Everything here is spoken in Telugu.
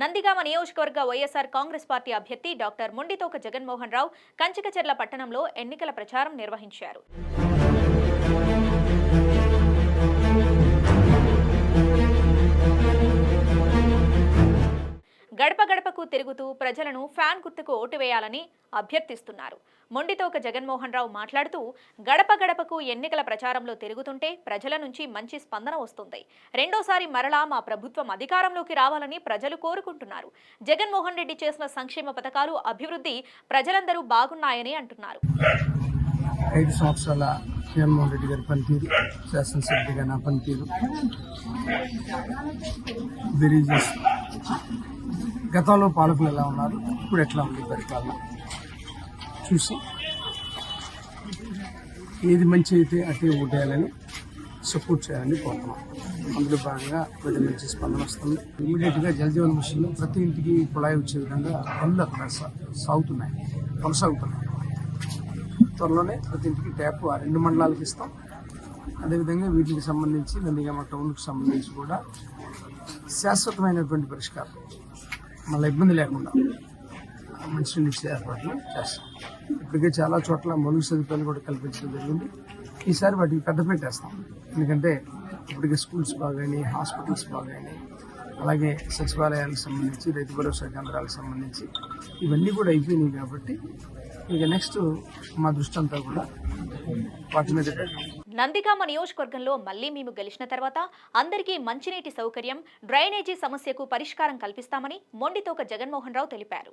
నందిగామ నియోజకవర్గ వైఎస్ఆర్ కాంగ్రెస్ పార్టీ అభ్యర్థి డాక్టర్ మొండితోక జగన్మోహన్ రావు కంచికచెర్ల పట్టణంలో ఎన్నికల ప్రచారం నిర్వహించారు. గడప గడపకు తిరుగుతూ ప్రజలను ఫ్యాన్ గుర్తుకు ఓటు వేయాలని అభ్యర్థిస్తున్నారు. మొండితోక జగన్మోహన్ రావు మాట్లాడుతూ, గడప గడపకు ఎన్నికల ప్రచారంలో తిరుగుతుంటే ప్రజల నుంచి మంచి స్పందన వస్తుంది. రెండోసారి మరలా మా ప్రభుత్వం అధికారంలోకి రావాలని ప్రజలు కోరుకుంటున్నారు. జగన్మోహన్ రెడ్డి చేసిన సంక్షేమ పథకాలు, అభివృద్ధి ప్రజలందరూ బాగున్నాయని అంటున్నారు. 5 సంవత్సరాల జగన్మోహన్ రెడ్డి గారి పనితీరు, శాసనసభ్యుడిగా నా పనితీరు, గతంలో పాలకులు ఎలా ఉన్నారు, ఇప్పుడు ఎట్లా ఉంది పరిపాలన చూసి ఏది మంచి అయితే అటే ఓటేయాలని సపోర్ట్ చేయాలని కోరుతున్నాం. అందులో భాగంగా ప్రజల నుంచి స్పందన వస్తుంది. ఇమీడియట్గా జలజీవన్ మిషన్లో ప్రతి ఇంటికి కుళాయి వచ్చే విధంగా పనులు అక్కడ కొనసాగుతున్నాయి. త్వరలోనే ప్రతి ఇంటికి ట్యాప్ ఆ 2 మండలాలకు ఇస్తాం. అదేవిధంగా వీటికి సంబంధించి నందిగామ టౌన్కి సంబంధించి కూడా శాశ్వతమైనటువంటి పరిష్కారం, మళ్ళీ ఇబ్బంది లేకుండా మంచినీళ్ళు ఇచ్చే ఏర్పాట్లు చేస్తాం. ఇప్పటికే చాలా చోట్ల మౌలిక సదుపాయాలు కూడా కల్పించడం జరిగింది. ఈసారి వాటికి పెద్దపీట వేస్తాం. ఎందుకంటే ఇప్పటికే స్కూల్స్ బాగాయి, హాస్పిటల్స్ బాగాయి, అలాగే సచివాలయాలకు సంబంధించి, రైతు భరోసా కేంద్రాలకు సంబంధించి ఇవన్నీ కూడా అయిపోయినాయి. కాబట్టి ఇక నెక్స్ట్ మా దృష్టి అంతా కూడా వాటి మీద. నందిగామ నియోజకవర్గంలో మళ్లీ మేము గెలిచిన తర్వాత అందరికీ మంచినీటి సౌకర్యం, డ్రైనేజీ సమస్యకు పరిష్కారం కల్పిస్తామని మొండితోక జగన్మోహన్ రావు తెలిపారు.